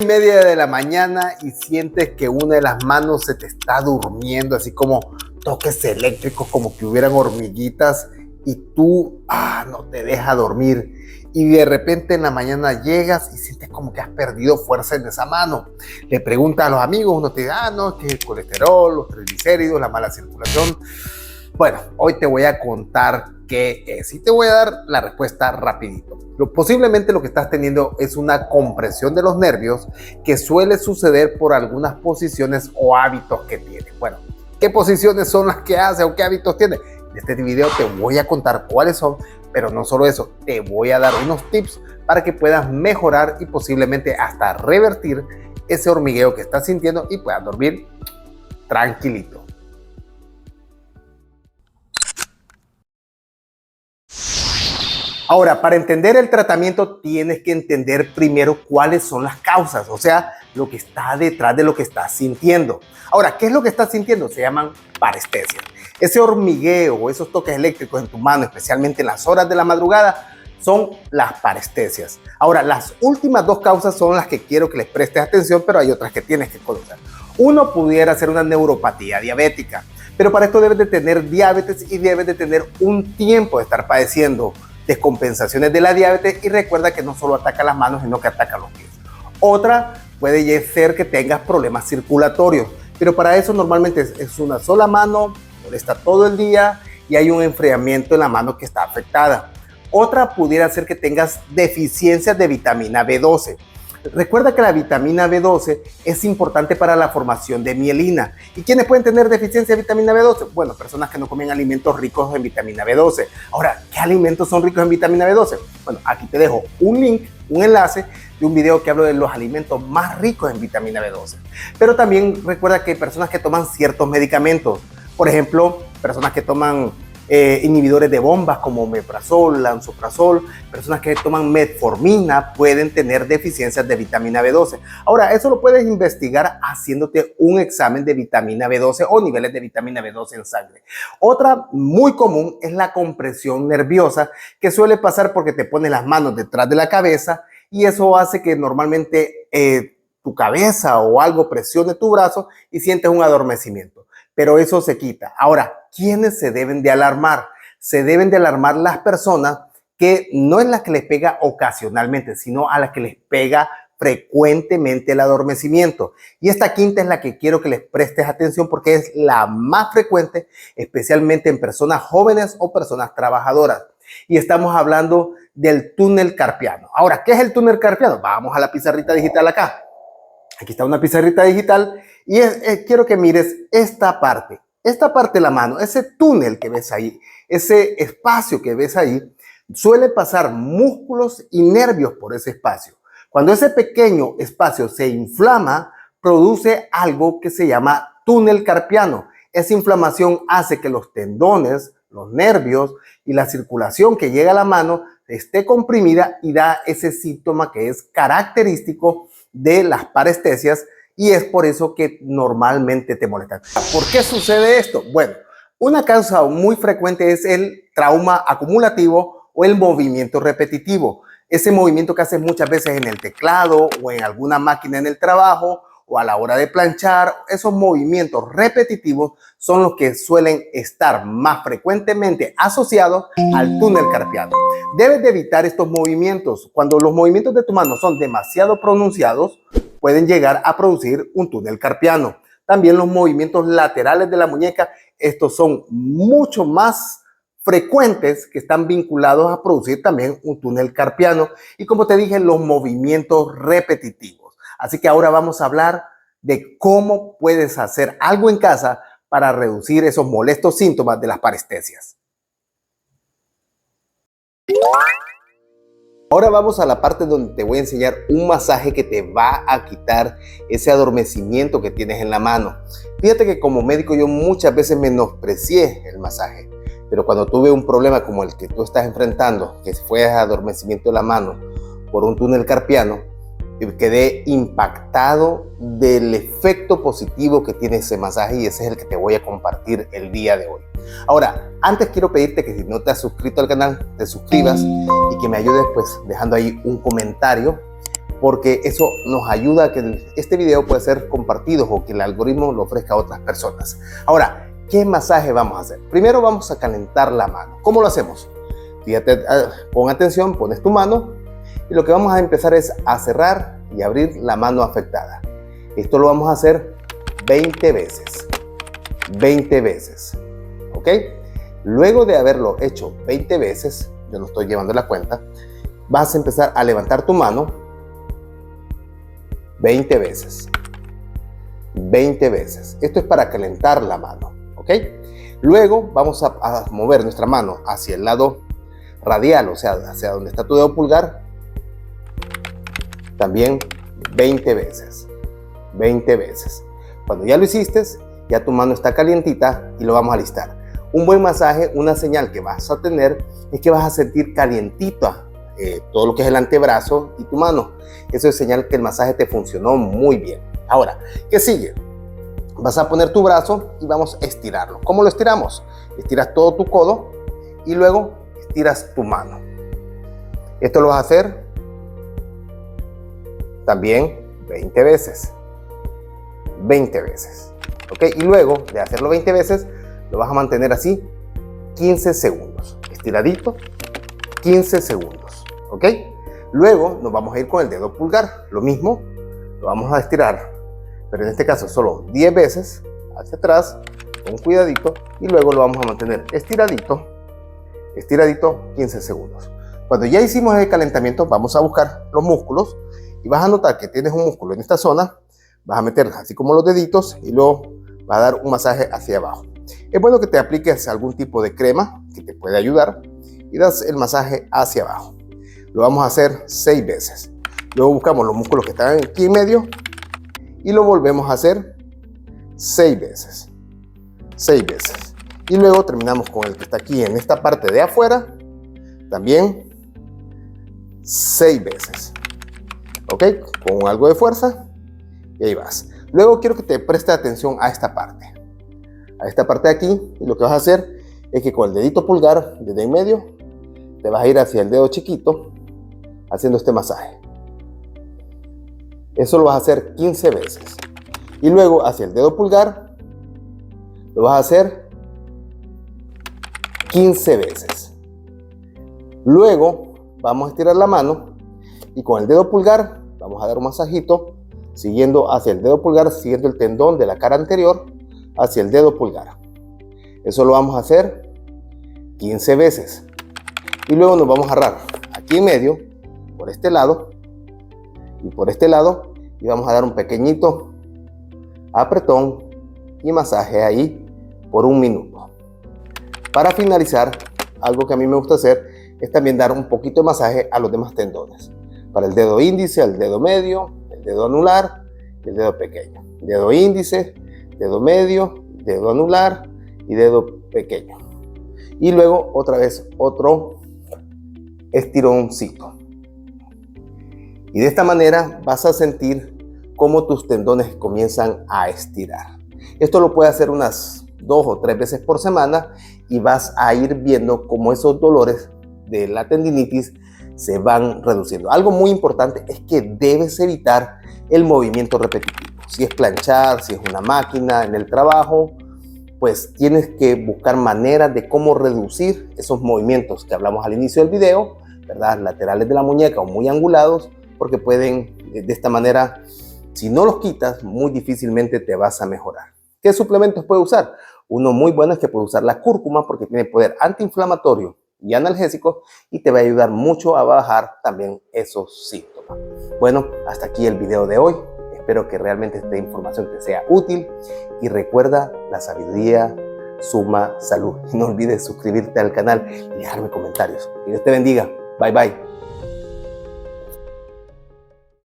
Media de la mañana y sientes que una de las manos se te está durmiendo, así como toques eléctricos, como que hubieran hormiguitas y tú no te deja dormir. Y de repente en la mañana llegas y sientes como que has perdido fuerza en esa mano. Le preguntas a los amigos, uno te dice, no, que el colesterol, los triglicéridos, la mala circulación. Bueno, hoy te voy a contar qué es y te voy a dar la respuesta rapidito. Posiblemente lo que estás teniendo es una compresión de los nervios que suele suceder por algunas posiciones o hábitos que tienes. Bueno, ¿qué posiciones son las que haces o qué hábitos tienes? En este video te voy a contar cuáles son, pero no solo eso, te voy a dar unos tips para que puedas mejorar y posiblemente hasta revertir ese hormigueo que estás sintiendo y puedas dormir tranquilito. Ahora, para entender el tratamiento tienes que entender primero cuáles son las causas, o sea, lo que está detrás de lo que estás sintiendo. Ahora, ¿qué es lo que estás sintiendo? Se llaman parestesias. Ese hormigueo o esos toques eléctricos en tu mano, especialmente en las horas de la madrugada, son las parestesias. Ahora, las últimas dos causas son las que quiero que les prestes atención, pero hay otras que tienes que conocer. Uno pudiera ser una neuropatía diabética, pero para esto debes de tener diabetes y debes de tener un tiempo de estar padeciendo descompensaciones de la diabetes, y recuerda que no solo ataca las manos, sino que ataca los pies. Otra puede ser que tengas problemas circulatorios, pero para eso normalmente es una sola mano, molesta todo el día y hay un enfriamiento en la mano que está afectada. Otra pudiera ser que tengas deficiencias de vitamina B12. Recuerda que la vitamina B12 es importante para la formación de mielina. ¿Y quiénes pueden tener deficiencia de vitamina B12? Bueno, personas que no comen alimentos ricos en vitamina B12. Ahora, ¿qué alimentos son ricos en vitamina B12? Bueno, aquí te dejo un link, un enlace de un video que hablo de los alimentos más ricos en vitamina B12. Pero también recuerda que hay personas que toman ciertos medicamentos. Por ejemplo, personas que toman inhibidores de bombas como omeprazol, lansoprazol, personas que toman metformina pueden tener deficiencias de vitamina B12. Ahora, eso lo puedes investigar haciéndote un examen de vitamina B12 o niveles de vitamina B12 en sangre. Otra muy común es la compresión nerviosa, que suele pasar porque te pones las manos detrás de la cabeza y eso hace que normalmente tu cabeza o algo presione tu brazo y sientes un adormecimiento. Pero eso se quita. Ahora, ¿quiénes se deben de alarmar? Se deben de alarmar las personas que no es la que les pega ocasionalmente, sino a la que les pega frecuentemente el adormecimiento. Y esta quinta es la que quiero que les prestes atención porque es la más frecuente, especialmente en personas jóvenes o personas trabajadoras. Y estamos hablando del túnel carpiano. Ahora, ¿qué es el túnel carpiano? Vamos a la pizarrita digital acá. Aquí está una pizarrita digital y quiero que mires esta parte de la mano, ese túnel que ves ahí, ese espacio que ves ahí, suele pasar músculos y nervios por ese espacio. Cuando ese pequeño espacio se inflama, produce algo que se llama túnel carpiano. Esa inflamación hace que los tendones, los nervios y la circulación que llega a la mano esté comprimida y da ese síntoma que es característico de las parestesias y es por eso que normalmente te molestan. ¿Por qué sucede esto? Bueno, una causa muy frecuente es el trauma acumulativo o el movimiento repetitivo. Ese movimiento que haces muchas veces en el teclado o en alguna máquina en el trabajo o a la hora de planchar, esos movimientos repetitivos son los que suelen estar más frecuentemente asociados al túnel carpiano. Debes de evitar estos movimientos. Cuando los movimientos de tu mano son demasiado pronunciados, pueden llegar a producir un túnel carpiano. También los movimientos laterales de la muñeca, estos son mucho más frecuentes que están vinculados a producir también un túnel carpiano. Y como te dije, los movimientos repetitivos. Así que ahora vamos a hablar de cómo puedes hacer algo en casa para reducir esos molestos síntomas de las parestesias. Ahora vamos a la parte donde te voy a enseñar un masaje que te va a quitar ese adormecimiento que tienes en la mano. Fíjate que como médico yo muchas veces menosprecié el masaje, pero cuando tuve un problema como el que tú estás enfrentando, que fue adormecimiento de la mano por un túnel carpiano, quedé impactado del efecto positivo que tiene ese masaje y ese es el que te voy a compartir el día de hoy. Ahora, antes quiero pedirte que si no te has suscrito al canal, te suscribas y que me ayudes pues dejando ahí un comentario porque eso nos ayuda a que este video pueda ser compartido o que el algoritmo lo ofrezca a otras personas. Ahora, ¿qué masaje vamos a hacer? Primero vamos a calentar la mano. ¿Cómo lo hacemos? Fíjate, pon atención, pones tu mano y lo que vamos a empezar es a cerrar y abrir la mano afectada. Esto lo vamos a hacer 20 veces. 20 veces. ¿Ok? Luego de haberlo hecho 20 veces, yo no estoy llevando la cuenta, vas a empezar a levantar tu mano 20 veces. 20 veces. Esto es para calentar la mano. ¿Ok? Luego vamos a mover nuestra mano hacia el lado radial, o sea, hacia donde está tu dedo pulgar, también 20 veces. 20 veces. Cuando ya lo hiciste, ya tu mano está calientita y lo vamos a alistar. Un buen masaje, una señal que vas a tener es que vas a sentir calientita todo lo que es el antebrazo y tu mano. Eso es señal que el masaje te funcionó muy bien. Ahora, ¿qué sigue? Vas a poner tu brazo y vamos a estirarlo. ¿Cómo lo estiramos? Estiras todo tu codo y luego estiras tu mano. Esto lo vas a hacer también 20 veces. 20 veces. ¿Ok? Y luego de hacerlo 20 veces, lo vas a mantener así 15 segundos. Estiradito, 15 segundos. ¿Ok? Luego nos vamos a ir con el dedo pulgar. Lo mismo, lo vamos a estirar, pero en este caso solo 10 veces hacia atrás, con cuidadito, y luego lo vamos a mantener estiradito, estiradito 15 segundos. Cuando ya hicimos el calentamiento, vamos a buscar los músculos y vas a notar que tienes un músculo en esta zona. Vas a meter así como los deditos y luego vas a dar un masaje hacia abajo. Es bueno que te apliques algún tipo de crema que te puede ayudar y das el masaje hacia abajo. Lo vamos a hacer 6 veces. Luego buscamos los músculos que están aquí en medio y lo volvemos a hacer 6 veces. 6 veces. Y luego terminamos con el que está aquí en esta parte de afuera, también 6 veces. ¿Ok? Con algo de fuerza. Y ahí vas. Luego quiero que te prestes atención a esta parte. A esta parte de aquí. Y lo que vas a hacer es que con el dedito pulgar desde en medio te vas a ir hacia el dedo chiquito haciendo este masaje. Eso lo vas a hacer 15 veces. Y luego hacia el dedo pulgar lo vas a hacer 15 veces. Luego vamos a estirar la mano y con el dedo pulgar vamos a dar un masajito siguiendo hacia el dedo pulgar, siguiendo el tendón de la cara anterior hacia el dedo pulgar. Eso lo vamos a hacer 15 veces. Y luego nos vamos a agarrar aquí en medio, por este lado y por este lado, y vamos a dar un pequeñito apretón y masaje ahí por 1 minuto. Para finalizar, algo que a mí me gusta hacer es también dar un poquito de masaje a los demás tendones. Para el dedo índice, el dedo medio, el dedo anular y el dedo pequeño. Dedo índice, dedo medio, dedo anular y dedo pequeño. Y luego otra vez otro estironcito. Y de esta manera vas a sentir cómo tus tendones comienzan a estirar. Esto lo puedes hacer unas 2 o 3 veces por semana y vas a ir viendo cómo esos dolores de la tendinitis se van reduciendo. Algo muy importante es que debes evitar el movimiento repetitivo. Si es planchar, si es una máquina en el trabajo, pues tienes que buscar maneras de cómo reducir esos movimientos que hablamos al inicio del video, ¿verdad? Laterales de la muñeca o muy angulados, porque pueden, de esta manera, si no los quitas, muy difícilmente te vas a mejorar. ¿Qué suplementos puedes usar? Uno muy bueno es que puedes usar la cúrcuma porque tiene poder antiinflamatorio y analgésico y te va a ayudar mucho a bajar también esos síntomas. Bueno, hasta aquí el video de hoy. Espero que realmente esta información te sea útil y recuerda, la sabiduría suma salud. Y no olvides suscribirte al canal y dejarme comentarios. Que Dios te bendiga. Bye bye.